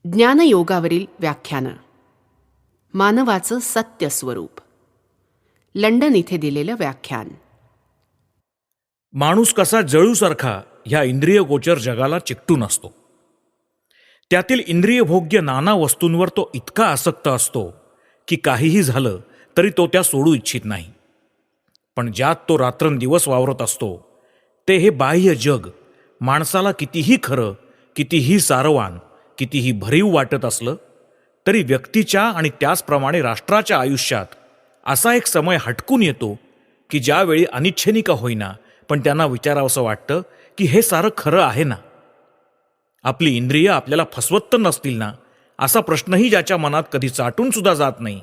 ज्ञानयोगावरील व्याख्यानं. मानवाचं सत्य स्वरूप. लंडन इथे दिलेलं व्याख्यान. माणूस कसा जळूसारखा ह्या इंद्रियगोचर जगाला चिकटून असतो. त्यातील इंद्रियभोग्य नाना वस्तूंवर तो इतका आसक्त असतो की काहीही झालं तरी तो त्या सोडू इच्छित नाही. पण ज्यात तो रात्रंदिवस वावरत असतो ते हे बाह्य जग माणसाला कितीही खरं, कितीही सारवान, कितीही भरीव वाटत असलं तरी व्यक्तीच्या आणि त्याचप्रमाणे राष्ट्राच्या आयुष्यात असा एक समय हटकून येतो की ज्यावेळी अनिच्छेनी का होईना पण त्यांना विचारावंसं वाटतं की हे सारं खरं आहे ना. आपली इंद्रिय आपल्याला फसवत तर नसतील ना, असा प्रश्नही ज्याच्या मनात कधी चाटून सुद्धा जात नाही,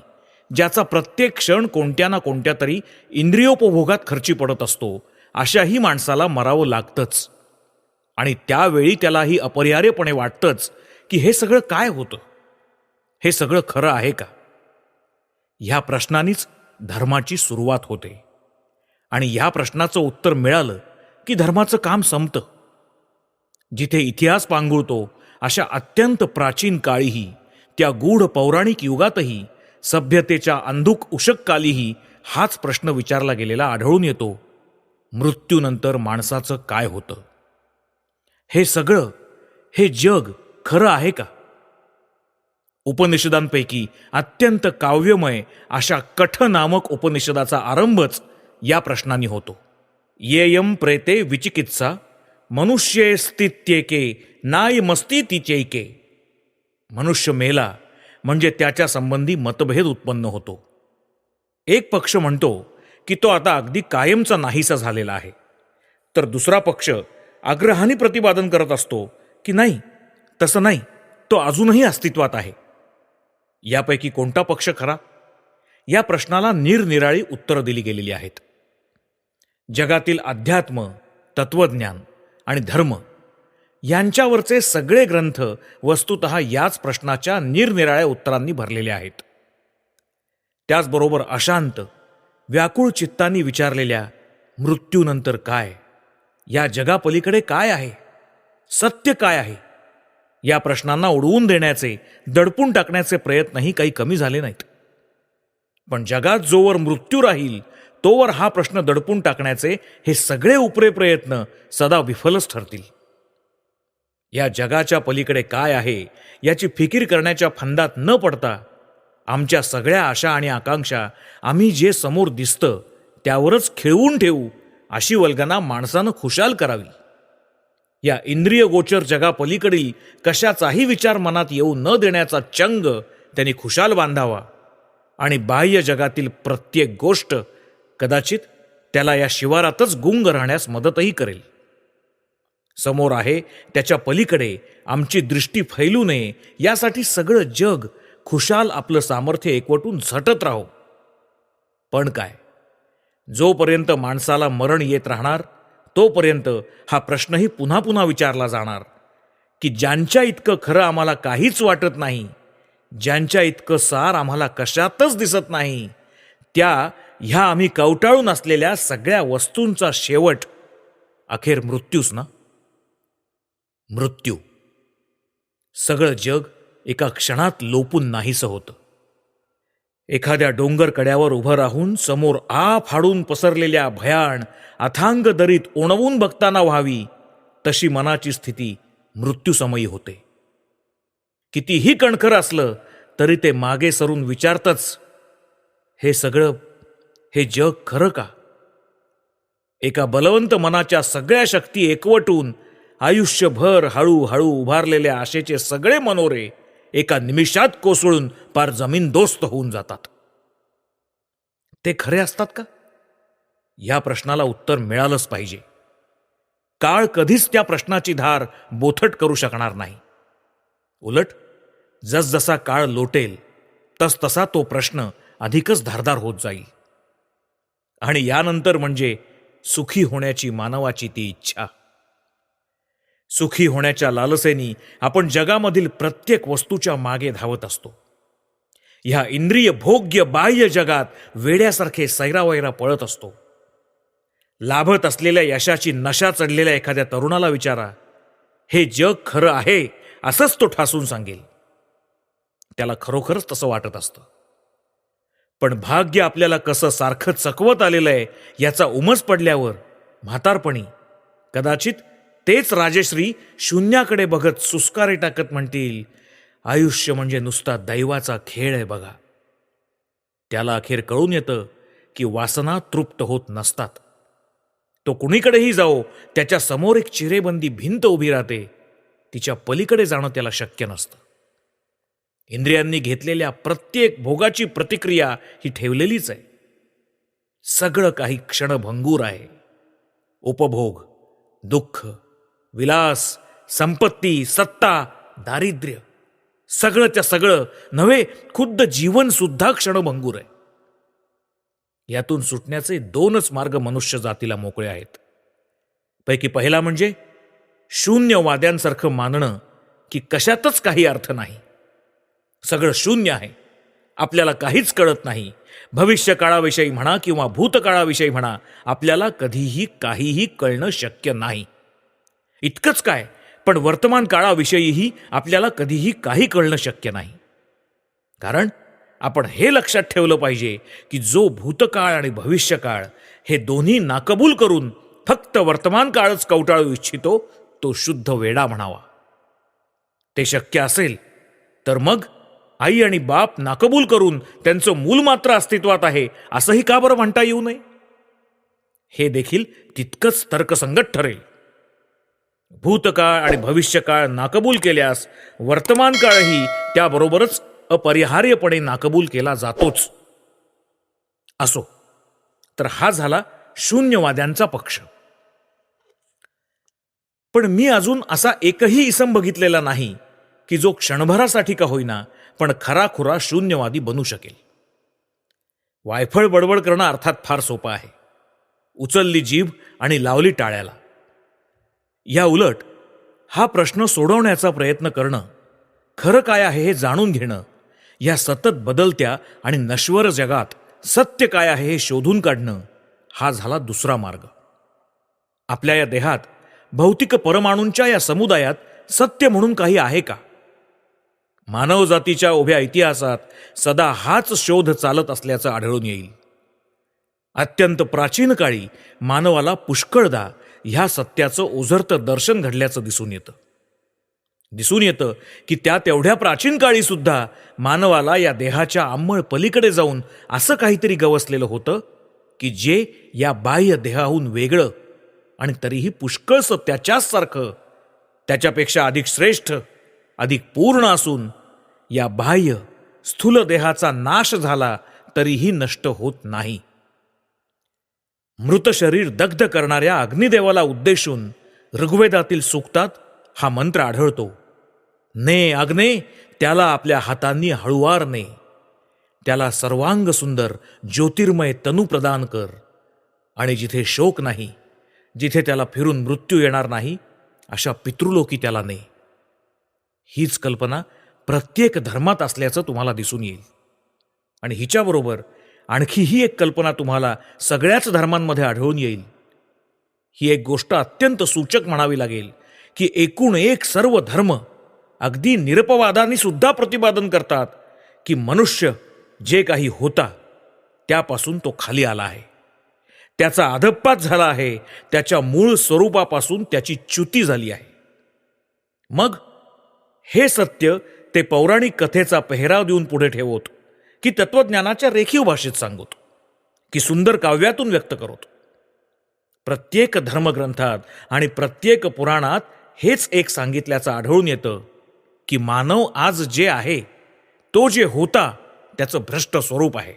ज्याचा प्रत्येक क्षण कोणत्या ना कोणत्या तरी इंद्रियोपभोगात खर्ची पडत असतो, अशाही माणसाला मरावं लागतंच. आणि त्यावेळी त्यालाही अपरिहार्यपणे वाटतंच की हे सगळं काय होतं, हे सगळं खरं आहे का. ह्या प्रश्नानीच धर्माची सुरुवात होते. आणि ह्या प्रश्नाचं उत्तर मिळालं की धर्माचं काम संपतं. जिथे इतिहास पांगुळतो अशा अत्यंत प्राचीन काळीही, त्या गूढ पौराणिक युगातही, सभ्यतेच्या अंधुक उशककालीही हाच प्रश्न विचारला गेलेला आढळून येतो. मृत्यूनंतर माणसाचं काय होतं, हे सगळं, हे जग खरं आहे का. उपनिषदांपैकी अत्यंत काव्यमय अशा कठ नामक उपनिषदाचा आरंभच या प्रश्नांनी होतो. येयम प्रेते विचिकित्सा मनुष्ये स्थित्येके नाय मस्तितिचैके. मनुष्य मेला म्हणजे त्याच्या संबंधी मतभेद उत्पन्न होतो. एक पक्ष म्हणतो की तो आता अगदी कायमचा नाहीसा झालेला आहे, तर दुसरा पक्ष आग्रहाने प्रतिपादन करत असतो की नाही, तसं नाही, तो अजूनही अस्तित्वात आहे. यापैकी कोणता पक्ष खरा, या प्रश्नाला निरनिराळी उत्तरं दिली गेलेली आहेत. जगातील अध्यात्म, तत्वज्ञान आणि धर्म यांच्यावरचे सगळे ग्रंथ वस्तुतः याच प्रश्नाच्या निरनिराळ्या उत्तरांनी भरलेले आहेत. त्याचबरोबर अशांत, व्याकुळ चित्तांनी विचारलेल्या मृत्यूनंतर काय, या जगापलीकडे काय आहे, सत्य काय आहे, या प्रश्नांना उडवून देण्याचे, दडपून टाकण्याचे प्रयत्नही काही कमी झाले नाहीत. पण जगात जोवर मृत्यू राहील तोवर हा प्रश्न दडपून टाकण्याचे हे सगळे उपरे प्रयत्न सदा विफलच ठरतील. या जगाच्या पलीकडे काय आहे याची फिकीर करण्याच्या फंदात न पडता आमच्या सगळ्या आशा आणि आकांक्षा आम्ही जे समोर दिसतं त्यावरच खिळवून ठेवू, अशी वल्गना माणसानं खुशाल करावी. या इंद्रियगोचर जगापलीकडील कशाचाही विचार मनात येऊ न देण्याचा चंग त्यांनी खुशाल बांधावा. आणि बाह्य जगातील प्रत्येक गोष्ट कदाचित त्याला या शिवारातच गुंग राहण्यास मदतही करेल. समोर आहे त्याच्या पलीकडे आमची दृष्टी फैलू नये यासाठी सगळं जग खुशाल आपलं सामर्थ्य एकवटून झटत राहो. पण काय, जोपर्यंत माणसाला मरण येत राहणार तोपर्यंत हा प्रश्नही पुन्हा पुन्हा विचारला जाणार की ज्यांच्या इतकं खरं आम्हाला काहीच वाटत नाही, ज्यांच्या इतकं सार आम्हाला कशातच दिसत नाही, त्या ह्या आम्ही कवटाळून असलेल्या सगळ्या वस्तूंचा शेवट अखेर मृत्यूच ना. मृत्यू. सगळं जग एका क्षणात लोपून नाहीसं होतं. एखाद्या डोंगर कड्यावर उभं राहून समोर फाडून पसरलेल्या भयाण अथांग दरीत ओणवून बघताना व्हावी तशी मनाची स्थिती मृत्यूसमयी होते. कितीही कणखर असलं तरी ते मागे सरून विचारतच, हे सगळं, हे जग खरं का. एका बलवंत मनाच्या सगळ्या शक्ती एकवटून आयुष्यभर हळूहळू उभारलेल्या आशेचे सगळे मनोरे एका निमिषात कोसळून पार जमीनदोस्त होऊन जातात. ते खरे असतात का, या प्रश्नाला उत्तर मिळालंच पाहिजे. काळ कधीच त्या प्रश्नाची धार बोथट करू शकणार नाही. उलट जसजसा काळ लोटेल तसतसा तो प्रश्न अधिकच धारदार होत जाईल. आणि यानंतर म्हणजे सुखी होण्याची मानवाची ती इच्छा. सुखी होण्याच्या लालसेनी आपण जगामधील प्रत्येक वस्तूच्या मागे धावत असतो. ह्या इंद्रिय भोग्य बाह्य जगात वेड्यासारखे सैरावैरा पळत असतो. लाभत असलेल्या यशाची नशा चढलेल्या एखाद्या तरुणाला विचारा, हे जग खरं आहे असंच तो ठासून सांगेल. त्याला खरोखरच तसं वाटत असतं. पण भाग्य आपल्याला कसं सारखं चकवत आलेलं आहे याचा उमज पडल्यावर म्हातारपणी कदाचित तेच राजश्री शून्याकडे बघत सुस्कारे टाकत म्हणतील, आयुष्य म्हणजे नुसता दैवाचा खेळ आहे बघा. त्याला अखेर कळून येतं की वासना तृप्त होत नसतात. तो कुणीकडेही जाओ, त्याच्या समोर एक चिरेबंदी भिंत उभी राहते. तिच्या पलीकडे जाणं त्याला शक्य नसतं. इंद्रियांनी घेतलेल्या प्रत्येक भोगाची प्रतिक्रिया ही ठेवलेलीच आहे. सगळं काही क्षणभंगूर आहे. उपभोग, दुःख, विलास, संपत्ती, सत्ता, दारिद्र्य, सगळंच्या सगळं नव्हे, खुद्द जीवन सुद्धा क्षणभंगूर आहे. यातून सुटण्याचे दोनच मार्ग मनुष्य जातीला मोकळे आहेत. पैकी पहिला म्हणजे शून्यवाद्यांसारखं मानणं की कशातच काही अर्थ नाही, सगळं शून्य आहे, आपल्याला काहीच कळत नाही. भविष्य काळाविषयी म्हणा किंवा भूतकाळाविषयी म्हणा, आपल्याला कधीही काहीही कळणं शक्य नाही. इतकंच काय, पण वर्तमान काळाविषयीही आपल्याला कधीही काही कळणं शक्य नाही. कारण आपण हे लक्षात ठेवलं पाहिजे की जो भूतकाळ आणि भविष्यकाळ हे दोन्ही नाकबूल करून फक्त वर्तमान काळच कवटाळू इच्छितो, तो शुद्ध वेडा म्हणावा. ते शक्य असेल तर मग आई आणि बाप नाकबूल करून त्यांचं मूल मात्र अस्तित्वात आहे असंही का बरं म्हणता येऊ नये? हे देखील तितकंच तर्कसंगत ठरेल. भूतकाळ आणि भविष्यकाळ नाकबूल केल्यास वर्तमान काळही त्याबरोबरच अपरिहार्यपणे नाकबूल केला जातोच. असो, तर हा झाला शून्यवाद्यांचा पक्ष. पण मी अजून असा एकही इसम बघितलेला नाही की जो क्षणभरासाठी का होईना पण खराखुरा शून्यवादी बनू शकेल. वायफळ बडबड करणं अर्थात फार सोपं आहे, उचलली जीभ आणि लावली टाळ्याला. या उलट हा प्रश्न सोडवण्याचा प्रयत्न करणं, खरं काय आहे हे जाणून घेणं, या सतत बदलत्या आणि नश्वर जगात सत्य काय आहे हे शोधून काढणं, हा झाला दुसरा मार्ग. आपल्या या देहात भौतिक परमाणूंच्या या समुदायात सत्य म्हणून काही आहे का? मानवजातीच्या उभ्या इतिहासात सदा हाच शोध चालत असल्याचं आढळून येईल. अत्यंत प्राचीन काळी मानवाला पुष्कळदा ह्या सत्याचं ओझरतं दर्शन घडल्याचं दिसून येतं की त्या तेवढ्या प्राचीन काळी सुद्धा मानवाला या देहाच्या अंमळ पलीकडे जाऊन असं काहीतरी गवसलेलं होतं की जे या बाह्य देहाहून वेगळं आणि तरीही पुष्कळसं त्याच्याच सारखं, त्याच्यापेक्षा अधिक श्रेष्ठ, अधिक पूर्ण असून या बाह्य स्थूल देहाचा नाश झाला तरीही नष्ट होत नाही. मृत शरीर दग्ध करणाऱ्या अग्निदेवाला उद्देशून ऋग्वेदातील सूक्तात हा मंत्र आढळतो. ने अग्ने, त्याला आपल्या हातांनी हळुवार ने, त्याला सर्वांग सुंदर ज्योतिर्मय तनु प्रदान कर, आणि जिथे शोक नाही, जिथे त्याला फिरून मृत्यू येणार नाही, अशा पितृलोकी त्याला ने. हीच कल्पना प्रत्येक धर्मात असल्याचं तुम्हाला दिसून येईल. आणि हिच्याबरोबर आणखीही एक कल्पना तुम्हाला सगळ्याच धर्मांमध्ये आढळून येईल. ही एक गोष्ट अत्यंत सूचक म्हणावी लागेल की एकूण एक सर्व धर्म अगदी निरपवादाने सुद्धा प्रतिपादन करतात की मनुष्य जे काही होता त्यापासून तो खाली आला आहे, त्याचा अधःपात झाला आहे, त्याच्या मूळ स्वरूपापासून त्याची च्युती झाली आहे. मग हे सत्य ते पौराणिक कथेचा पेहराव देऊन पुढे ठेवत, की तत्वज्ञानाच्या रेखीव भाषेत सांगत, की सुंदर काव्यातून व्यक्त करत. प्रत्येक धर्मग्रंथात आणि प्रत्येक पुराणात हेच एक सांगितल्याचं आढळून येतं की मानव आज जे आहे तो जे होता त्याचं भ्रष्ट स्वरूप आहे.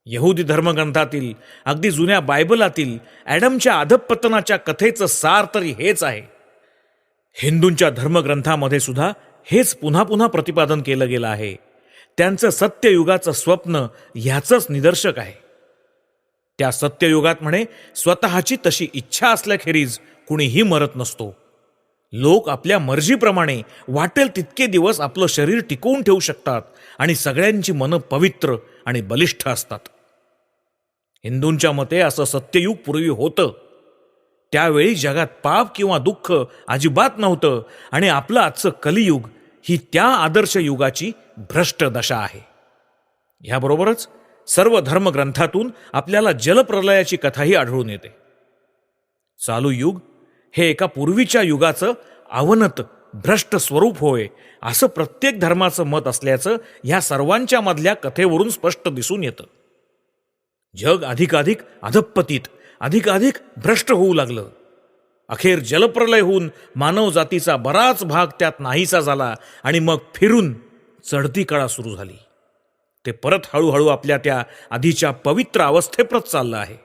यहुदी धर्मग्रंथातील, अगदी जुन्या बायबलातील ॲडमच्या अधःपतनाच्या कथेचं सार तरी हेच आहे. हिंदूंच्या धर्मग्रंथामध्ये सुद्धा हेच पुन्हा पुन्हा प्रतिपादन केलं गेलं आहे. त्यांचं सत्ययुगाचं स्वप्न ह्याचंच निदर्शक आहे. त्या सत्ययुगात म्हणे स्वतःची तशी इच्छा असल्याखेरीज कुणीही मरत नसतो. लोक आपल्या मर्जीप्रमाणे वाटेल तितके दिवस आपलं शरीर टिकवून ठेवू शकतात आणि सगळ्यांची मनं पवित्र आणि बलिष्ठ असतात. हिंदूंच्या मते असं सत्ययुग पूर्वी होतं. त्यावेळी जगात पाप किंवा दुःख अजिबात नव्हतं आणि आपलं आजचं कलियुग ही त्या आदर्श युगाची भ्रष्ट दशा आहे. ह्याबरोबरच सर्व धर्मग्रंथातून आपल्याला जलप्रलयाची कथाही आढळून येते. चालू युग हे एका पूर्वीच्या युगाचं अवनत भ्रष्ट स्वरूप होय, असं प्रत्येक धर्माचं मत असल्याचं ह्या सर्वांच्या मधल्या कथेवरून स्पष्ट दिसून येतं. जग अधिकाधिक अधपतित, अधिकाधिक भ्रष्ट होऊ लागलं. अखेर जलप्रलय होऊन मानव जातीचा बराच भाग त्यात नाहीसा झाला आणि मग फिरून चढती कळा सुरू झाली. ते परत हळूहळू आपल्या त्या आधीच्या पवित्र अवस्थेप्रत चाललं आहे.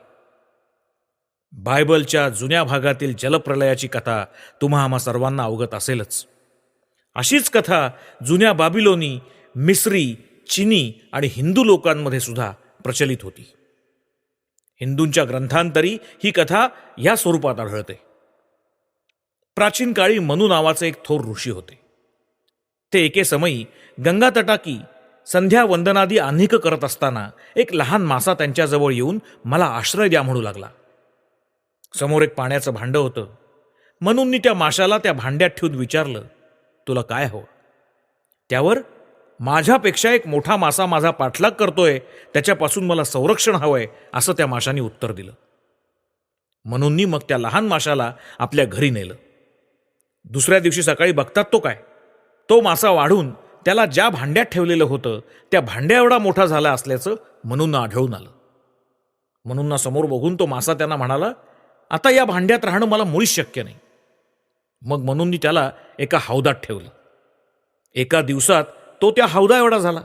बायबलच्या जुन्या भागातील जलप्रलयाची कथा तुम्हा आम्हा सर्वांना अवगत असेलच. अशीच कथा जुन्या बाबिलोनी, मिस्री, चिनी आणि हिंदू लोकांमध्ये सुद्धा प्रचलित होती. हिंदूंच्या ग्रंथांतरी ही कथा या स्वरूपात आढळते. प्राचीन काळी मनू नावाचे एक थोर ऋषी होते. ते एके समयी गंगा तटाकी संध्या वंदनादी आन्हिक करत असताना एक लहान मासा त्यांच्याजवळ येऊन मला आश्रय द्या म्हणू लागला. समोर एक पाण्याचं भांडं होतं. मनूंनी त्या माशाला त्या भांड्यात ठेवून विचारलं, तुला काय हवं? त्यावर माझ्यापेक्षा एक मोठा मासा माझा पाठलाग करतोय, त्याच्यापासून मला संरक्षण हवंय, असं त्या माशाने उत्तर दिलं. मनूंनी मग त्या लहान माशाला आपल्या घरी नेलं. दुसऱ्या दिवशी सकाळी बघतात तो मासा वाढून त्याला ज्या भांड्यात ठेवलेलं होतं त्या भांड्या एवढा मोठा झाला असल्याचं मनूंना आढळून आलं. मनूंना समोर बघून तो मासा त्यांना म्हणाला, आता या भांड्यात राहणं मला मुळीच शक्य नाही. मग मनूंनी त्याला एका हौदात ठेवलं. एका दिवसात तो त्या हौदा एवढा झाला.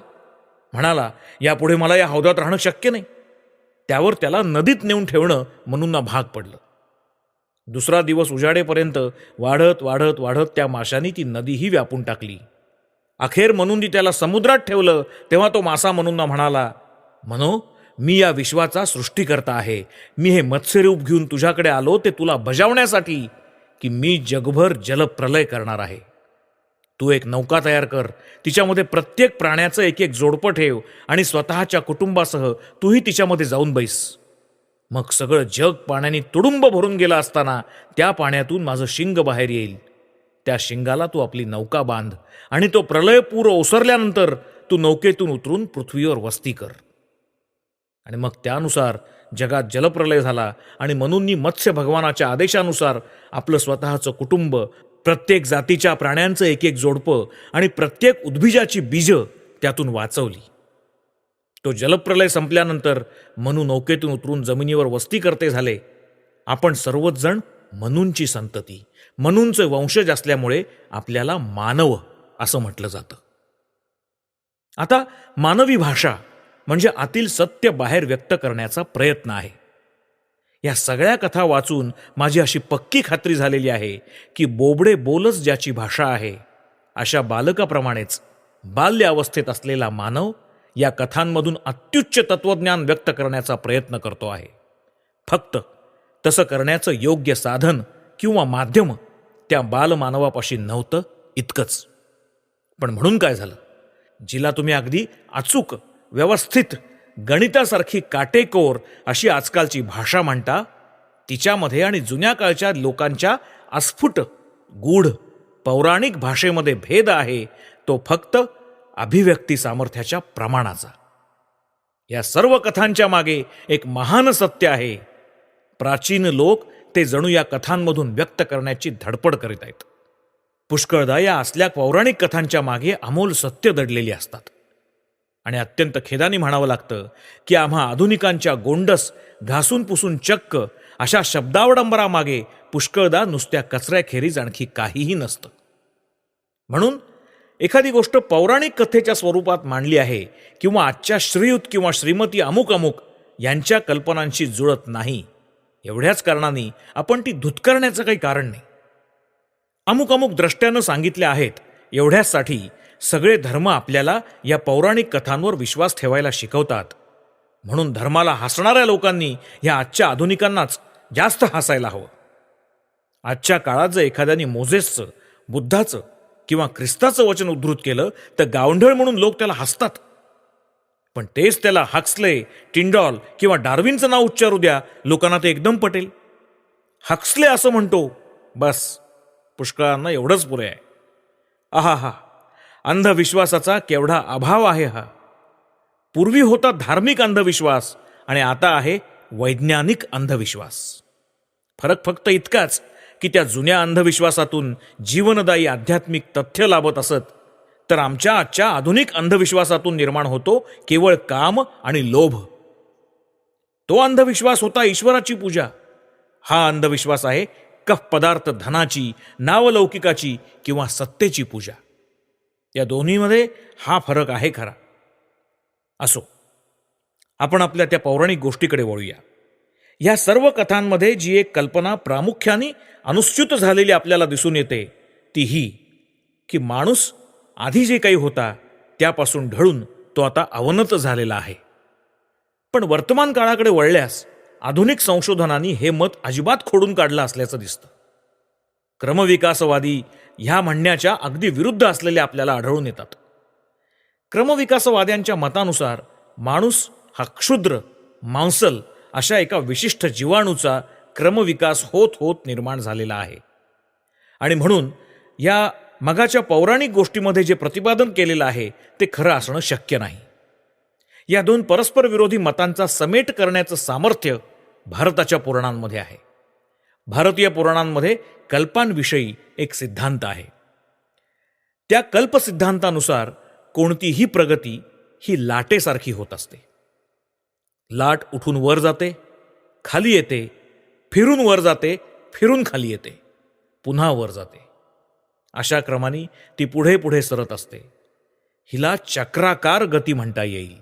म्हणाला, यापुढे मला या हौदात राहणं शक्य नाही. त्यावर त्याला नदीत नेऊन ठेवणं मनूंना भाग पडलं. दुसरा दिवस उजाडेपर्यंत वाढत वाढत वाढत त्या माशाने ती नदीही व्यापून टाकली. अखेर मनूंनी त्याला समुद्रात ठेवलं. तेव्हा तो मासा मनूंना म्हणाला, मनो, मी या विश्वाचा सृष्टीकर्ता आहे. मी हे मत्स्यरूप घेऊन तुझ्याकडे आलो ते तुला बजावण्यासाठी की मी जगभर जलप्रलय करणार आहे. तू एक नौका तयार कर, तिच्यामध्ये प्रत्येक प्राण्याचं एक एक जोडपं ठेव आणि स्वतःच्या कुटुंबासह तूही तिच्यामध्ये जाऊन बैस. मग सगळं जग पाण्याने तुडुंब भरून गेलं असताना त्या पाण्यातून माझं शिंग बाहेर येईल. त्या शिंगाला तू आपली नौका बांध आणि तो प्रलय पूर ओसरल्यानंतर तू नौकेतून उतरून पृथ्वीवर वस्ती कर. आणि मग त्यानुसार जगात जलप्रलय झाला आणि मनूंनी मत्स्य भगवानाच्या आदेशानुसार आपलं स्वतःचं कुटुंब, प्रत्येक जातीच्या प्राण्यांचं एक एक जोडपं आणि प्रत्येक उद्भिजाची बीजं त्यातून वाचवली. तो जलप्रलय संपल्यानंतर मनू नौकेतून उतरून जमिनीवर वस्ती करते झाले. आपण सर्वच जण मनूंची संतती, मनूंचे वंशज असल्यामुळे आपल्याला मानव असं म्हटलं जातं. आता मानवी भाषा म्हणजे आतील सत्य बाहेर व्यक्त करण्याचा प्रयत्न आहे. या सगळ्या कथा वाचून माझी अशी पक्की खात्री झालेली आहे की बोबडे बोलच ज्याची भाषा आहे, अशा बालकाप्रमाणेच बाल्य अवस्थेत असलेला मानव या कथांमधून अत्युच्च तत्वज्ञान व्यक्त करण्याचा प्रयत्न करतो आहे. फक्त तसं करण्याचं योग्य साधन किंवा माध्यम त्या बालमानवापाशी नव्हतं इतकंच. पण म्हणून काय झालं? जिला तुम्ही अगदी अचूक, व्यवस्थित, गणितासारखी काटेकोर अशी आजकालची भाषा म्हणता, तिच्यामध्ये आणि जुन्या काळच्या लोकांच्या अस्फुट, गूढ, पौराणिक भाषेमध्ये भेद आहे, तो फक्त अभिव्यक्ती सामर्थ्याच्या प्रमाणाचा. या सर्व कथांच्या मागे एक महान सत्य आहे. प्राचीन लोक ते जणू या कथांमधून व्यक्त करण्याची धडपड करीत आहेत. पुष्कळदा या असल्या पौराणिक कथांच्या मागे अमोल सत्य दडलेली असतात. आणि अत्यंत खेदाने म्हणावं लागतं की आम्हा आधुनिकांच्या गोंडस, घासून पुसून चक्क अशा शब्दावडंबरामागे पुष्कळदा नुसत्या कचऱ्याखेरीज आणखी काहीही नसतं. म्हणून एखादी गोष्ट पौराणिक कथेच्या स्वरूपात मांडली आहे किंवा आजच्या श्रीयुत किंवा श्रीमती अमुक अमुक यांच्या कल्पनांशी जुळत नाही, एवढ्याच कारणाने आपण ती धुत्कारण्याचं काही कारण नाही. अमुक अमुक द्रष्ट्यानं सांगितल्या आहेत एवढ्याचसाठी सगळे धर्म आपल्याला या पौराणिक कथांवर विश्वास ठेवायला शिकवतात. म्हणून धर्माला हसणाऱ्या लोकांनी या आजच्या आधुनिकांनाच जास्त हसायला हवं. आजच्या काळात जर एखाद्याने मोझेसचं, बुद्धाचं किंवा ख्रिस्ताचं वचन उद्धृत केलं तर गावंढळ म्हणून लोक त्याला हसतात. पण तेच त्याला हक्सले, टिंडॉल किंवा डार्विनचं नाव उच्चारू द्या, लोकांना ते एकदम पटेल. हक्सले असं म्हणतो, बस पुष्कळांना एवढंच पुरे आहे. आहा, अंधविश्वासाचा केवढा अभाव आहे हा. पूर्वी होता धार्मिक अंधविश्वास आणि आता आहे वैज्ञानिक अंधविश्वास. फरक फक्त इतकाच की त्या जुन्या अंधविश्वासातून जीवनदायी आध्यात्मिक तथ्य लाभत असत, तर आमच्या आजच्या आधुनिक अंधविश्वासातून निर्माण होतो केवळ काम आणि लोभ. तो अंधविश्वास होता ईश्वराची पूजा. हा अंधविश्वास आहे कफ पदार्थ धनाची, नावलौकिकाची किंवा सत्तेची पूजा. या दोन्हीमध्ये हा फरक आहे खरा. असो, आपण आपल्या त्या पौराणिक गोष्टीकडे वळूया. या सर्व कथांमध्ये जी एक कल्पना प्रामुख्याने अनुस्यूत झालेली आपल्याला दिसून येते ती ही की माणूस आधी जे काही होता त्यापासून ढळून तो आता अवनत झालेला आहे. पण वर्तमान काळाकडे वळल्यास आधुनिक संशोधनांनी हे मत अजिबात खोडून काढलं असल्याचं दिसतं. क्रमविकासवादी ह्या म्हणण्याच्या अगदी विरुद्ध असलेले आपल्याला आढळून येतात. क्रमविकासवाद्यांच्या मतानुसार माणूस हा क्षुद्र, मांसल अशा एका विशिष्ट जीवाणूचा क्रमविकास होत होत निर्माण झालेला आहे. आणि म्हणून या मगाच्या पौराणिक गोष्टीमध्ये जे प्रतिपादन केलेलं आहे ते खरं असणं शक्य नाही. या दोन परस्पर विरोधी मतांचा समेट करण्याचं सामर्थ्य भारताच्या पुराणांमध्ये आहे. भारतीय पुराणांमध्ये कल्पांविषयी एक सिद्धांत आहे. त्या कल्पसिद्धांतानुसार कोणतीही प्रगती ही लाटेसारखी होत असते. लाट उठून वर जाते, खाली येते, फिरून वर जाते, फिरून खाली येते, पुन्हा वर जाते. अशा क्रमाने ती पुढे पुढे सरत असते. हिला चक्राकार गती म्हणता येईल.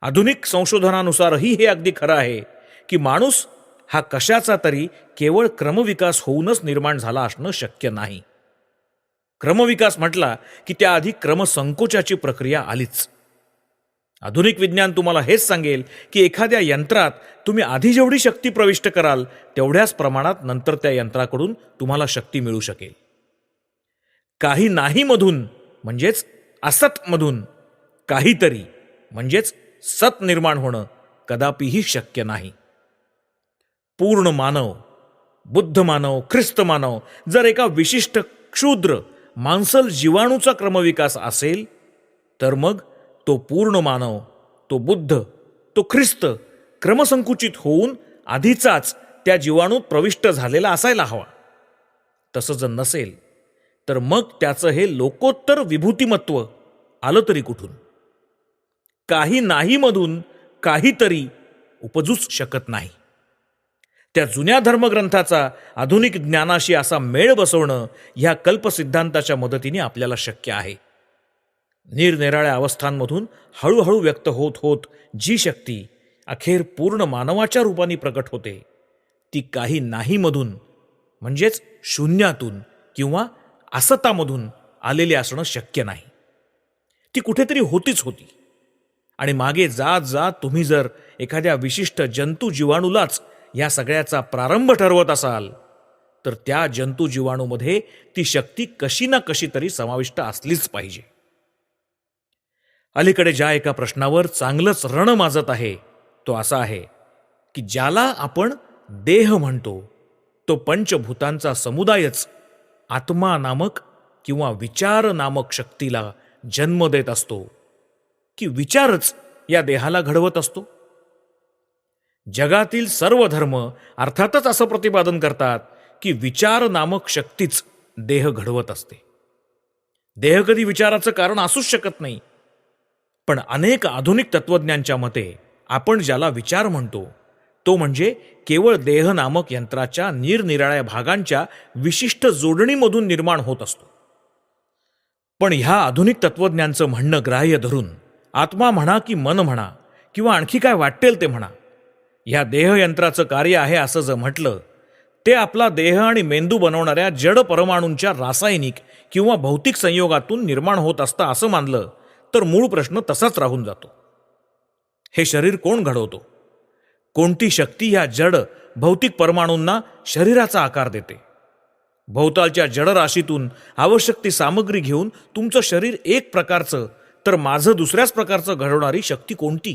आधुनिक संशोधनानुसारही हे अगदी खरं आहे की माणूस हा कशाचा तरी केवळ क्रमविकास होऊनच निर्माण झाला असणं शक्य नाही. क्रमविकास म्हटला की त्याआधी क्रमसंकोचाची प्रक्रिया आलीच. आधुनिक विज्ञान तुम्हाला हेच सांगेल की एखाद्या यंत्रात तुम्ही आधी जेवढी शक्ती प्रविष्ट कराल तेवढ्याच प्रमाणात नंतर त्या यंत्राकडून तुम्हाला शक्ती मिळू शकेल. काही नाही मधून म्हणजेच असत मधून काहीतरी म्हणजेच सत निर्माण होणं कदापिही शक्य नाही. पूर्ण मानव, बुद्ध मानव, ख्रिस्त मानव जर एका विशिष्ट क्षुद्र मांसल जीवाणूचा क्रमविकास असेल तर मग तो पूर्ण मानव, तो बुद्ध, तो ख्रिस्त क्रमसंकुचित होऊन आधीचाच त्या जीवाणूत प्रविष्ट झालेला असायला हवा. तसं जर नसेल तर मग त्याचं हे लोकोत्तर विभूतिमत्व आलं तरी कुठून? काही नाही मधून काहीतरी उपजूच शकत नाही. त्या जुन्या धर्मग्रंथाचा आधुनिक ज्ञानाशी असा मेळ बसवणं ह्या कल्पसिद्धांताच्या मदतीने आपल्याला शक्य आहे. निरनिराळ्या अवस्थांमधून हळूहळू व्यक्त होत होत जी शक्ती अखेर पूर्ण मानवाच्या रूपाने प्रकट होते ती काही नाही मधून म्हणजेच शून्यातून किंवा असतामधून आलेले असणं शक्य नाही. ती कुठेतरी होतीच होती. आणि मागे जात जात तुम्ही जर एखाद्या विशिष्ट जंतू जीवाणूलाच या सगळ्याचा प्रारंभ ठरवत असाल तर त्या जंतू जीवाणूमध्ये ती शक्ती कशी ना कशी तरी समाविष्ट असलीच पाहिजे. अलीकडे ज्या एका प्रश्नावर चांगलंच रण माजत आहे तो असा आहे की ज्याला आपण देह म्हणतो तो पंचभूतांचा समुदायच आत्मा नामक किंवा विचार नामक शक्तीला जन्म देत असतो की विचारच या देहाला घडवत असतो. जगातील सर्व धर्म अर्थातच असं प्रतिपादन करतात की विचार नामक शक्तीच देह घडवत असते. देह कधी विचाराचं कारण असूच शकत नाही. पण अनेक आधुनिक तत्वज्ञांच्या मते आपण ज्याला विचार म्हणतो तो म्हणजे केवळ देह नामक यंत्राच्या निरनिराळ्या भागांच्या विशिष्ट जोडणीमधून निर्माण होत असतो. पण ह्या आधुनिक तत्वज्ञांचं म्हणणं ग्राह्य धरून आत्मा म्हणा की मन म्हणा किंवा आणखी काय वाटेल ते म्हणा, ह्या देहयंत्राचं कार्य आहे असं जर म्हटलं ते आपला देह आणि मेंदू बनवणाऱ्या जड परमाणूंच्या रासायनिक किंवा भौतिक संयोगातून निर्माण होत असतं असं मानलं तर मूळ प्रश्न तसाच राहून जातो. हे शरीर कोण घडवतो? कोणती शक्ती ह्या जड भौतिक परमाणूंना शरीराचा आकार देते? भोवतालच्या जडराशीतून आवश्यक ती सामग्री घेऊन तुमचं शरीर एक प्रकारचं तर माझं दुसऱ्याच प्रकारचं घडवणारी शक्ती कोणती?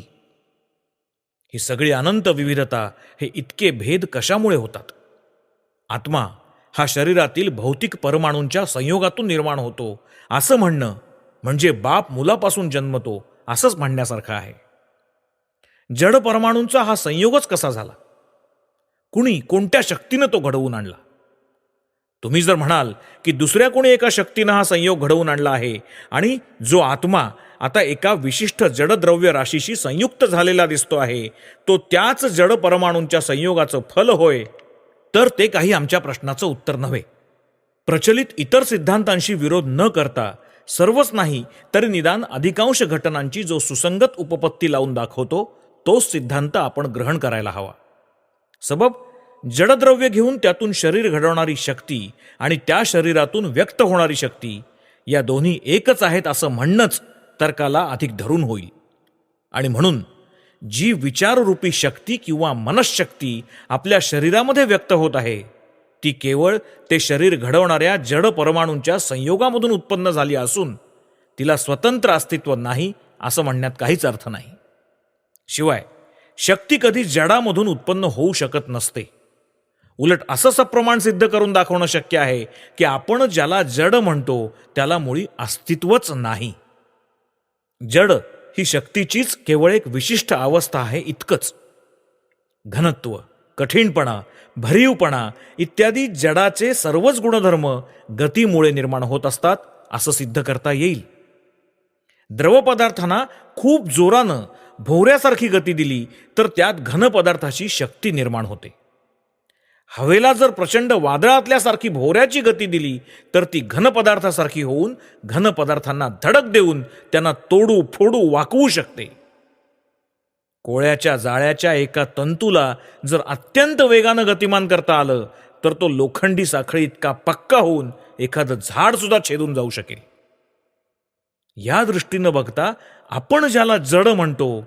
ही सगळी अनंत विविधता, हे इतके भेद कशामुळे होतात? आत्मा हा शरीरातील भौतिक परमाणूंच्या संयोगातून निर्माण होतो असं म्हणणं म्हणजे बाप मुलापासून जन्मतो असंच म्हणण्यासारखं आहे. जड परमाणूंचा हा संयोगच कसा झाला? कुणी कोणत्या शक्तीनं तो घडवून आणला? तुम्ही जर म्हणाल की दुसऱ्या कोणी एका शक्तीनं हा संयोग घडवून आणला आहे आणि जो आत्मा आता एका विशिष्ट जडद्रव्य राशीशी संयुक्त झालेला दिसतो आहे तो त्याच जड परमाणूंच्या संयोगाचं फल होय, तर ते काही आमच्या प्रश्नाचं उत्तर नव्हे. प्रचलित इतर सिद्धांतांशी विरोध न करता सर्वच नाही तरी निदान अधिकांश घटनांची जो सुसंगत उपपत्ती लावून दाखवतो तोच सिद्धांत आपण ग्रहण करायला हवा. सबब जडद्रव्य घेऊन त्यातून शरीर घडवणारी शक्ती आणि त्या शरीरातून व्यक्त होणारी शक्ती या दोन्ही एकच आहेत असं म्हणणंच तर्काला अधिक धरून होईल. आणि म्हणून जी विचाररूपी शक्ती किंवा मनशक्ती आपल्या शरीरामध्ये व्यक्त होत आहे ती केवळ ते शरीर घडवणाऱ्या जड परमाणूंच्या संयोगामधून उत्पन्न झाली असून तिला स्वतंत्र अस्तित्व नाही असं म्हणण्यात काहीच अर्थ नाही. शिवाय शक्ती कधी जडामधून उत्पन्न होऊ शकत नसते. उलट असं सप्रमाण सिद्ध करून दाखवणं शक्य आहे की आपण ज्याला जड म्हणतो त्याला मुळी अस्तित्वच नाही. जड ही शक्तीचीच केवळ एक विशिष्ट अवस्था आहे इतकंच. घनत्व, कठीणपणा, भरीवपणा इत्यादी जडाचे सर्वच गुणधर्म गतीमुळे निर्माण होत असतात असं सिद्ध करता येईल. द्रवपदार्थांना खूप जोरानं भोवऱ्यासारखी गती दिली तर त्यात घन पदार्थाची शक्ती निर्माण होते. हवेला जर प्रचंड वादळातल्यासारखी भोवऱ्याची गती दिली तर ती घन पदार्थासारखी होऊन घन पदार्थांना धडक देऊन त्यांना तोडू फोडू वाकवू शकते. कोळ्याच्या जाळ्याच्या एका तंतूला जर अत्यंत वेगानं गतिमान करता आलं तर तो लोखंडी साखळी इतका पक्का होऊन एखादं झाड सुद्धा छेदून जाऊ शकेल. या दृष्टीनं बघता आपण ज्याला जड म्हणतो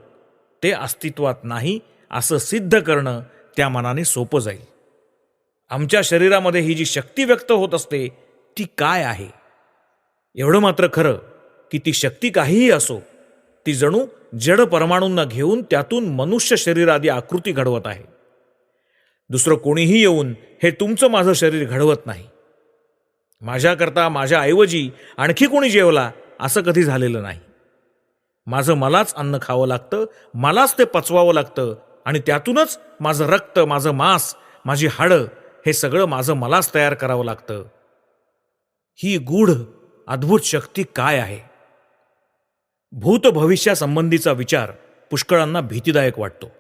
ते अस्तित्वात नाही असं सिद्ध करणं त्या मानाने सोपं जाईल. आमच्या शरीरामध्ये ही जी शक्ती व्यक्त होत असते ती काय आहे? एवढं मात्र खरं की ती शक्ती काहीही असो ती जणू जड परमाणूंना घेऊन त्यातून मनुष्य शरीर आदी आकृती घडवत आहे. दुसरं कोणीही येऊन हे तुमचं माझं शरीर घडवत नाही. माझ्याकरता माझ्या ऐवजी आणखी कोणी जेवला असं कधी झालेलं नाही. माझं मलाच अन्न खावं लागतं, मलाच ते पचवावं लागतं आणि त्यातूनच माझं रक्त, माझं मांस, माझी हाडं हे सगळं माझं मलाच तयार करावं लागतं. ही गूढ अद्भुत शक्ती काय आहे? भूत भविष्यासंबंधीचा विचार पुष्कळांना भीतीदायक वाटतो.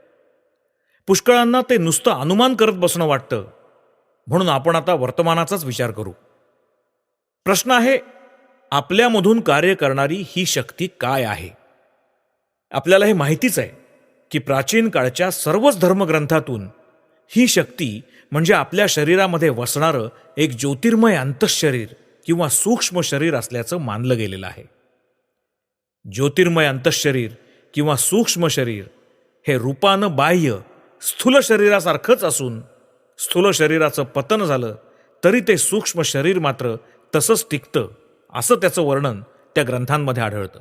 पुष्कळांना ते नुसतं अनुमान करत बसणं वाटतं. म्हणून आपण आता वर्तमानाचाच विचार करू. प्रश्न आहे, आपल्यामधून कार्य करणारी ही शक्ती काय आहे? आपल्याला हे माहितीच आहे की प्राचीन काळच्या सर्वच धर्मग्रंथातून ही शक्ती म्हणजे आपल्या शरीरामध्ये वसणारं एक ज्योतिर्मय अंतःशरीर किंवा सूक्ष्म शरीर असल्याचं मानलं गेलेलं आहे. ज्योतिर्मय अंतःशरीर किंवा सूक्ष्म शरीर हे रूपानं बाह्य स्थूल शरीरासारखंच असून स्थूल शरीराचं पतन झालं तरी ते सूक्ष्म शरीर मात्र तसंच टिकतं असं त्याचं वर्णन त्या ग्रंथांमध्ये आढळतं.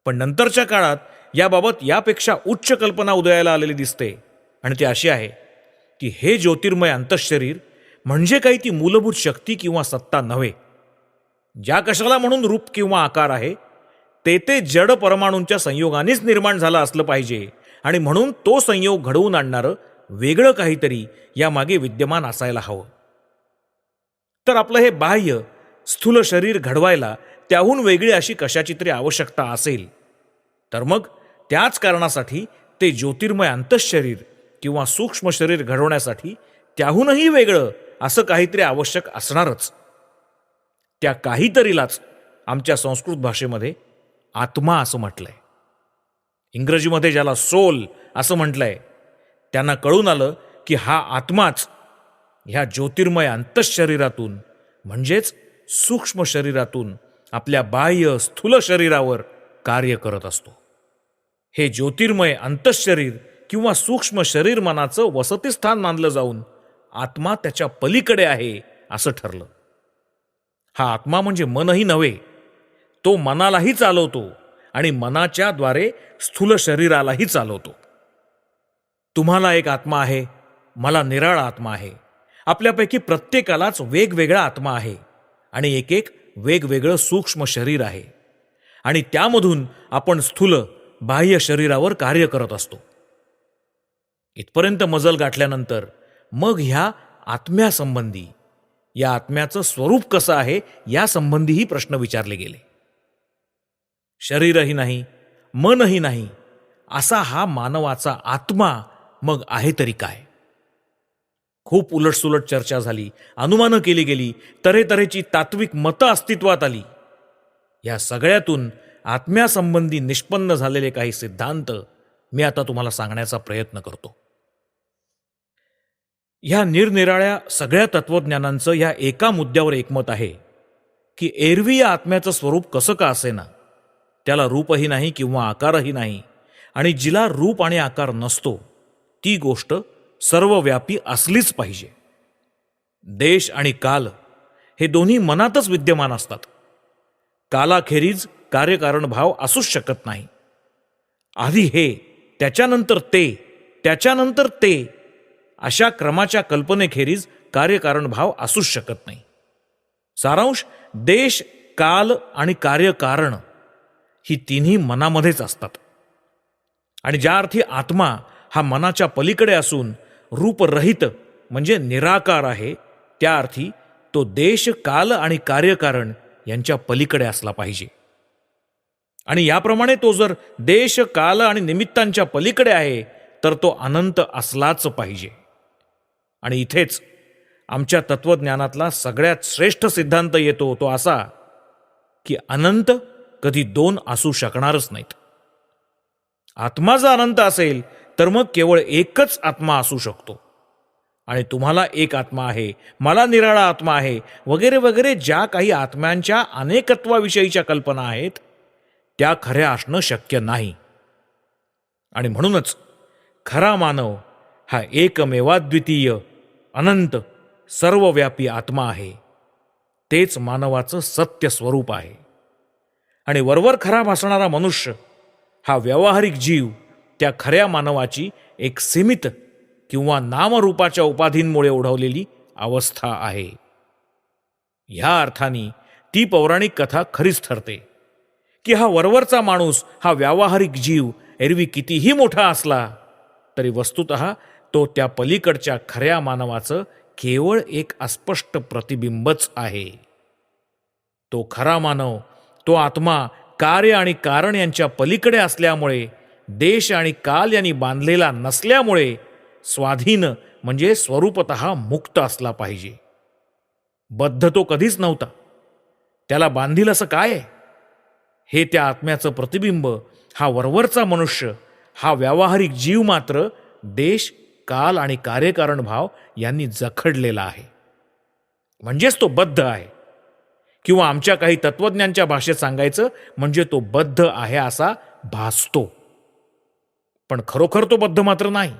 पण नंतरच्या काळात याबाबत यापेक्षा उच्च कल्पना उदयाला आलेली दिसते आणि ती अशी आहे की हे ज्योतिर्मय अंतःशरीर म्हणजे काही ती मूलभूत शक्ती किंवा सत्ता नव्हे. ज्या कशाला म्हणून रूप किंवा आकार आहे ते जड परमाणूंच्या संयोगानेच निर्माण झालं असलं पाहिजे आणि म्हणून तो संयोग घडवून आणणारं वेगळं काहीतरी यामागे विद्यमान असायला हवं. तर आपलं हे बाह्य स्थूल शरीर घडवायला त्याहून वेगळी अशी कशाची तरी आवश्यकता असेल तर मग त्याच कारणासाठी ते ज्योतिर्मय अंतःशरीर किंवा सूक्ष्म शरीर घडवण्यासाठी त्याहूनही वेगळं असं काहीतरी आवश्यक असणारच. त्या काहीतरीलाच आमच्या संस्कृत भाषेमध्ये आत्मा असं म्हटलंय. इंग्रजीमध्ये ज्याला सोल असं म्हटलंय त्यांना कळून आलं की हा आत्माच ह्या ज्योतिर्मय अंतःशरीरातून म्हणजेच सूक्ष्म शरीरातून आपल्या बाह्य स्थूल शरीरावर कार्य करत असतो. हे ज्योतिर्मय अंतःशरीर किंवा सूक्ष्म शरीर मनाचं वसतिस्थान मानलं जाऊन आत्मा त्याच्या पलीकडे आहे असं ठरलं. हा आत्मा म्हणजे मनही नव्हे, तो मनालाही चालवतो आणि मनाच्या द्वारे स्थूल शरीरालाही चालवतो. तुम्हाला एक आत्मा आहे, मला निराळा आत्मा आहे. आपल्यापैकी प्रत्येकालाच वेगवेगळा आत्मा आहे आणि एक एक वेगवेगळं सूक्ष्म शरीर आहे. आणि त्यामधून आपण स्थूल बाह्य शरीरावर कार्य करत असतो. इथपर्यंत मजल गाठल्यानंतर मग ह्या आत्म्यासंबंधी, या आत्म्याचं स्वरूप कसं आहे यासंबंधीही प्रश्न विचारले गेले. शरीरही नाही, मनही नाही, असा हा मानवाचा आत्मा मग आहे तरी काय? खूप उलटसुलट चर्चा झाली, अनुमानं केली गेली, तऱ्हेतऱ्हेची तात्विक मतं अस्तित्वात आली. या सगळ्यातून आत्म्यासंबंधी निष्पन्न झालेले काही सिद्धांत मी आता तुम्हाला सांगण्याचा प्रयत्न करतो. ह्या निरनिराळ्या सगळ्या तत्वज्ञानांचं या एका मुद्द्यावर एकमत आहे की एरवी या आत्म्याचं स्वरूप कसं का असेना, त्याला रूपही नाही किंवा आकारही नाही, आणि जिला रूप आणि आकार नसतो ती गोष्ट सर्वव्यापी असलीच पाहिजे. देश आणि काल हे दोन्ही मनातच विद्यमान असतात. कालाखेरीज कार्यकारण भाव असूच शकत नाही. आधी हे, त्याच्यानंतर ते, त्याच्यानंतर ते, अशा क्रमाच्या कल्पनेखेरीज कार्यकारण भाव असूच शकत नाही. सारांश, देश, काल आणि कार्यकारण ही तिन्ही मनामध्येच असतात. आणि ज्या अर्थी आत्मा हा मनाच्या पलीकडे असून रूपरहित म्हणजे निराकार आहे, त्या अर्थी तो देश, काल आणि कार्यकारण यांच्या पलीकडे असला पाहिजे. आणि याप्रमाणे तो जर देश, काल आणि निमित्तांच्या पलीकडे आहे तर तो अनंत असलाच पाहिजे. आणि इथेच आमच्या तत्वज्ञानातला सगळ्यात श्रेष्ठ सिद्धांत येतो, तो असा की अनंत कधी दोन असू शकणारच नाहीत. आत्मा जर अनंत असेल तर मग केवळ एकच आत्मा असू शकतो. आणि तुम्हाला एक आत्मा आहे, मला निराळा आत्मा आहे, वगैरे वगैरे ज्या काही आत्म्यांच्या अनेकत्वाविषयीच्या कल्पना आहेत त्या खऱ्या असणं शक्य नाही. आणि म्हणूनच खरा मानव हा एकमेवाद्वितीय अनंत सर्वव्यापी आत्मा आहे. तेच मानवाचं सत्य स्वरूप आहे. आणि वरवर खरा भासणारा मनुष्य हा व्यावहारिक जीव त्या खऱ्या मानवाची एक सीमित किंवा नामरूपाच्या उपाधींमुळे ओढवलेली अवस्था आहे. ह्या अर्थाने ती पौराणिक कथा खरीच ठरते की हा वरवरचा माणूस, हा व्यावहारिक जीव एरवी कितीही मोठा असला तरी वस्तुतः तो त्या पलीकडच्या खऱ्या मानवाचं केवळ एक अस्पष्ट प्रतिबिंबच आहे. तो खरा मानव, तो आत्मा कार्य आणि कारण यांच्या पलीकडे असल्यामुळे, देश आणि काल यांनी बांधलेला नसल्यामुळे स्वाधीन म्हणजे स्वरूपतः मुक्त असला पाहिजे. बद्ध तो कधीच नव्हता. त्याला बांधील असं काय आहे? हे त्या आत्म्याचं प्रतिबिंब हा वरवरचा मनुष्य, हा व्यावहारिक जीव मात्र देश, काल आणि कार्यकारण भाव यांनी जखडलेला आहे. म्हणजेच तो बद्ध आहे. किंवा आमच्या काही तत्वज्ञांच्या भाषेत सांगायचं म्हणजे तो बद्ध आहे असा भासतो. पण खरोखर तो बद्ध मात्र नाही.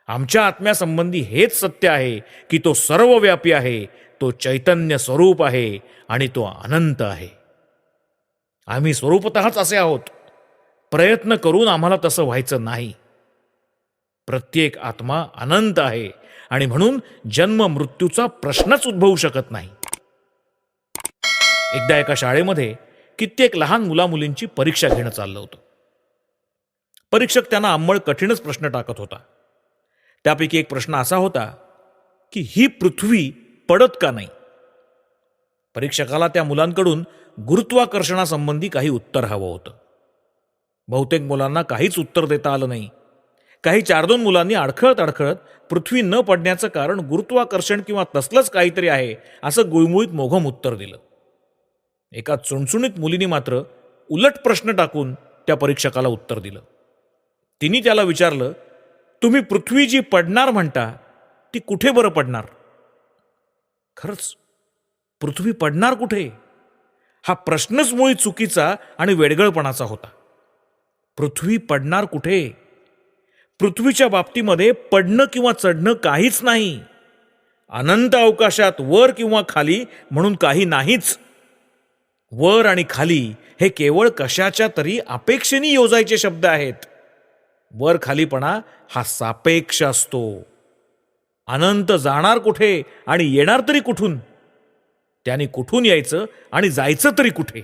आमच्या आत्म्यासंबंधी हेच सत्य आहे की तो सर्वव्यापी आहे, तो चैतन्य स्वरूप आहे आणि तो अनंत आहे. आम्ही स्वरूपतःच असे आहोत. प्रयत्न करून आम्हाला तसं व्हायचं नाही. प्रत्येक आत्मा अनंत आहे आणि म्हणून जन्म मृत्यूचा प्रश्नच उद्भवू शकत नाही. एकदा एका शाळेमध्ये कित्येक लहान मुलामुलींची परीक्षा घेणं चाललं होतं. परीक्षक त्यांना अंमळ कठीणच प्रश्न टाकत होता. त्यापैकी एक प्रश्न असा होता की ही पृथ्वी पडत का नाही. परीक्षकाला त्या मुलांकडून गुरुत्वाकर्षणासंबंधी काही उत्तर हवं होतं. बहुतेक मुलांना काहीच उत्तर देता आलं नाही. काही 4-2 मुलांनी अडखळत पृथ्वी न पडण्याचं कारण गुरुत्वाकर्षण किंवा तसलंच काहीतरी आहे असं गुळमुळीत मोघम उत्तर दिलं. एका चुणचुणीत मुलीने मात्र उलट प्रश्न टाकून त्या परीक्षकाला उत्तर दिलं. तिने त्याला विचारलं, तुम्ही पृथ्वी जी पडणार म्हणता ती कुठे बरं पडणार? खरंच पृथ्वी पडणार कुठे? हा प्रश्नच मुळी चुकीचा आणि वेडगळपणाचा होता. पृथ्वी पडणार कुठे? पृथ्वीच्या बाबतीमध्ये पडणं किंवा चढणं काहीच नाही. अनंत अवकाशात वर किंवा खाली म्हणून काही नाहीच. वर आणि खाली हे केवळ कशाच्या तरी अपेक्षेने योजायचे शब्द आहेत. वर खालीपणा हा सापेक्ष असतो. अनंत जाणार कुठे आणि येणार तरी कुठून? त्याने कुठून यायचं आणि जायचं तरी कुठे?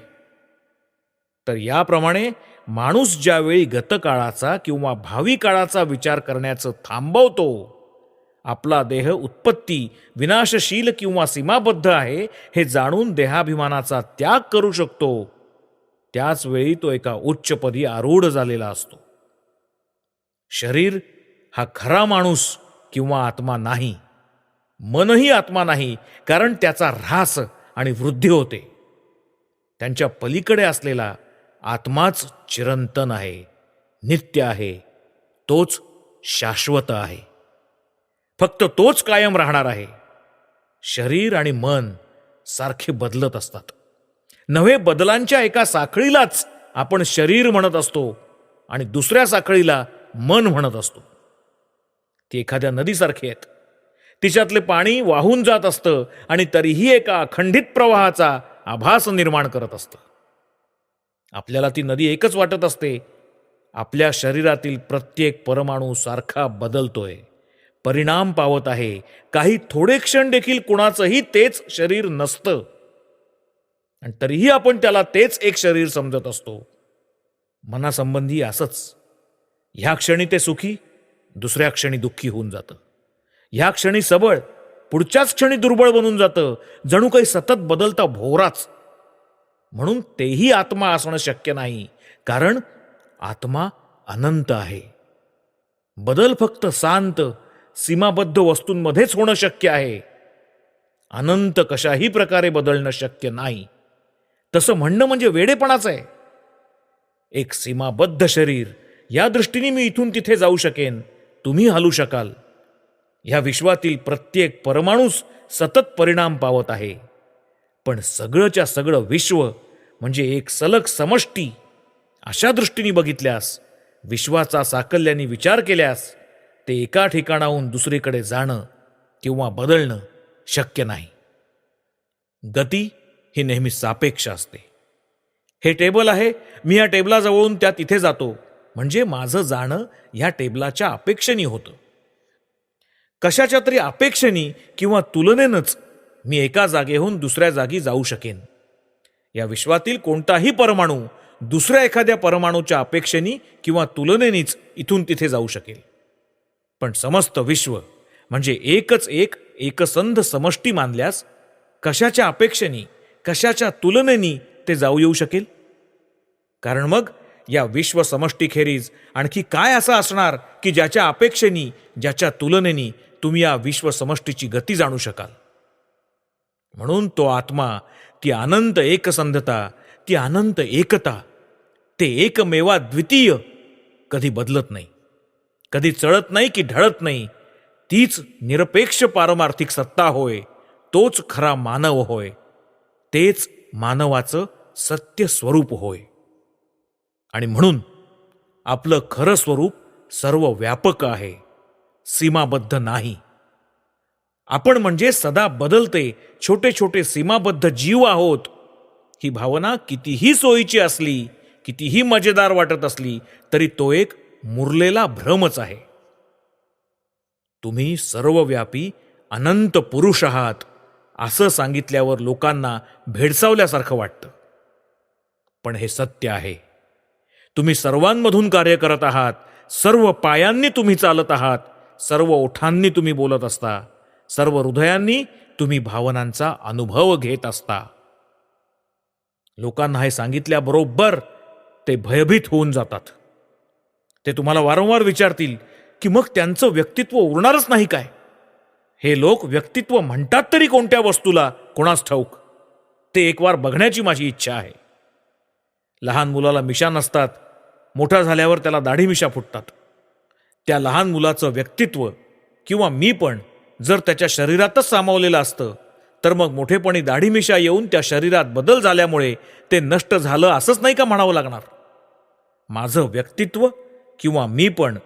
तर याप्रमाणे माणूस ज्यावेळी गतकाळाचा किंवा भावी काळाचा विचार करण्याचं थांबवतो, आपला देह उत्पत्ती विनाशशील किंवा सीमाबद्ध आहे हे जाणून देहाभिमानाचा त्याग करू शकतो, त्याच वेळी तो एका उच्चपदी आरूढ झालेला असतो. शरीर हा खरा माणूस किंवा आत्मा नाही. मनही आत्मा नाही, कारण त्याचा ऱ्हास आणि वृद्धी होते. त्यांच्या पलीकडे असलेला आत्माच चिरंतन आहे, नित्य आहे, तोच शाश्वत आहे. फक्त तोच कायम राहणार आहे. शरीर आणि मन सारखे बदलत असतात. नव्हे, बदलांच्या एका साखळीलाच आपण शरीर म्हणत असतो आणि दुसऱ्या साखळीला मन म्हणत असतो. ती एखाद्या नदीसारखी आहेत. तिच्यातले पाणी वाहून जात असतं आणि तरीही एका अखंडित प्रवाहाचा आभास निर्माण करत असतं. आपल्याला ती नदी एकच वाटत असते. आपल्या शरीरातील प्रत्येक परमाणू सारखा बदलतोय, परिणाम पावत आहे. काही थोडे क्षण देखील कुणाचंही तेच शरीर नसतं आणि तरीही आपण त्याला तेच एक शरीर समजत असतो. मनासंबंधी असंच. ह्या क्षणी ते सुखी, दुसऱ्या क्षणी दुःखी होऊन जातं. ह्या क्षणी सबळ, पुढच्याच क्षणी दुर्बळ बनून जातं, जणू काही सतत बदलता भोवराच. म्हणून तेही आत्मा असणं शक्य नाही, कारण आत्मा अनंत आहे. बदल फक्त शांत सीमाबद्ध वस्तूंमध्येच होणं शक्य आहे. अनंत कशाही प्रकारे बदलणं शक्य नाही. तसं म्हणणं म्हणजे वेडेपणाच आहे. एक सीमाबद्ध शरीर, या दृष्टीने मी इथून तिथे जाऊ शकेन, तुम्ही हलू शकाल. ह्या विश्वातील प्रत्येक परमाणूस सतत परिणाम पावत आहे. पण सगळंच्या सगळं विश्व म्हणजे एक सलग समष्टी. अशा दृष्टीने बघितल्यास, विश्वाचा साकल्याने विचार केल्यास, ते एका ठिकाणाहून दुसरीकडे जाणं किंवा बदलणं शक्य नाही. गती ही नेहमी सापेक्ष असते. हे टेबल आहे, मी या टेबलाजवळून त्या तिथे जातो, म्हणजे माझं जाणं ह्या टेबलाच्या अपेक्षेने होतं. कशाच्या तरी अपेक्षेने किंवा तुलनेनंच मी एका जागेहून दुसऱ्या जागी जाऊ शकेन. या विश्वातील कोणताही परमाणू दुसऱ्या एखाद्या परमाणूच्या अपेक्षेने किंवा तुलनेनेच इथून तिथे जाऊ शकेल. पण समस्त विश्व म्हणजे एकच एक एकसंध समष्टी मानल्यास कशाच्या अपेक्षेने, कशाच्या तुलनेने ते जाऊ येऊ शकेल? कारण मग या विश्व समष्टीखेरीज आणखी काय असं असणार की ज्याच्या अपेक्षेने, ज्याच्या तुलनेने तुम्ही या विश्व समष्टीची गती जाणू शकाल? म्हणून तो आत्मा, ती अनंत एकसंधता, ती अनंत एकता, ते एकमेवा द्वितीय कधी बदलत नाही, कधी चढत नाही की ढळत नाही. तीच निरपेक्ष पारमार्थिक सत्ता होय. तोच खरा मानव होय. तेच मानवाचं सत्य स्वरूप होय. आणि म्हणून आपलं खरं स्वरूप सर्व व्यापक आहे, सीमाबद्ध नाही. आपण म्हणजे सदा बदलते छोटे छोटे सीमाबद्ध जीव आहोत. ही भावना कितीही सोयीची असली, कितीही मजेदार वाटत असली, तरी तो एक मुरलेला भ्रमच आहे. तुम्ही सर्वव्यापी अनंत पुरुष आहात असं सांगितल्यावर लोकांना भेडसावल्यासारखं वाटतं. पण हे सत्य आहे. तुम्ही सर्वांमधून कार्य करत आहात. सर्व पायांनी तुम्ही चालत आहात. सर्व ओठांनी तुम्ही बोलत असता. सर्व हृदयांनी तुम्ही भावनांचा अनुभव घेत असता. लोकांना हे सांगितल्याबरोबर ते भयभीत होऊन जातात. ते तुम्हाला वारंवार विचारतील की मग त्यांचं व्यक्तित्व उरणारच नाही काय? हे लोक व्यक्तित्व म्हणतात तरी कोणत्या वस्तूला, कोणास ठाऊक? ते एक वार बघण्याची माझी इच्छा आहे. लहान मुलाला मिशा नसतात, मोठा झाल्यावर त्याला दाढी मिशा फुटतात. त्या लहान मुलाचं व्यक्तित्व किंवा मी पण जर त्याच्या शरीरातच सामावलेलं असतं, तर मग मोठेपणी दाढी मिशा येऊन त्या शरीरात बदल झाल्यामुळे ते नष्ट झालं असंच नाही का म्हणावं लागणार? माझं व्यक्तित्व किंवा मी पण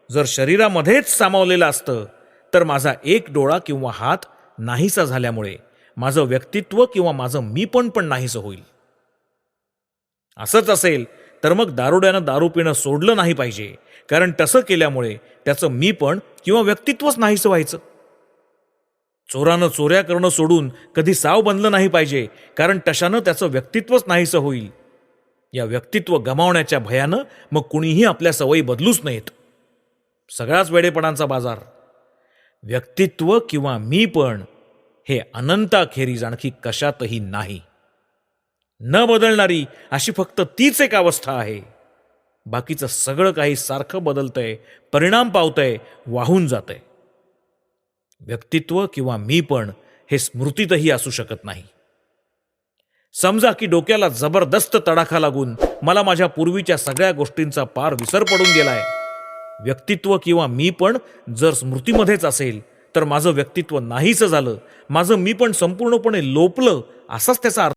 जर शरीरामध्येच सामावलेलं असतं, तर माझा एक डोळा किंवा हात नाहीसा झाल्यामुळे माझं व्यक्तित्व किंवा माझं मी पण नाहीसं होईल. असंच असेल तर मग दारुड्यानं दारू पिणं सोडलं नाही पाहिजे, कारण तसं केल्यामुळे त्याचं मी पण किंवा व्यक्तित्वच नाहीसं व्हायचं. चोरानं चोऱ्या करणं सोडून कधी साव बनलं नाही पाहिजे, कारण तशानं त्याचं व्यक्तित्वच नाहीसं होईल. या व्यक्तित्व गमावण्याच्या भयानं मग कुणीही आपल्या सवयी बदलूच नयेत. सगळ्याच वेडेपणांचा बाजार. व्यक्तित्व किंवा मीपण हे अनंताखेरीज आणखी कशातही नाही. न बदलणारी अशी फक्त तीच एक अवस्था आहे. बाकीचं सगळं काही सारखं बदलतंय, परिणाम पावतंय, वाहून जातंय. व्यक्तित्व किंवा मीपण हे स्मृतीतही असू शकत नाही. समजा की डोक्याला जबरदस्त तडाखा लागून मला माझ्या पूर्वीच्या सगळ्या गोष्टींचा पार विसर पडून गेलाय. व्यक्तित्व किंवा मीपण जर स्मृतीमध्येच असेल तर माझं व्यक्तित्व नाहीसं झालं, माझं मीपण संपूर्णपणे लोपलं, असाच त्याचा अर्थ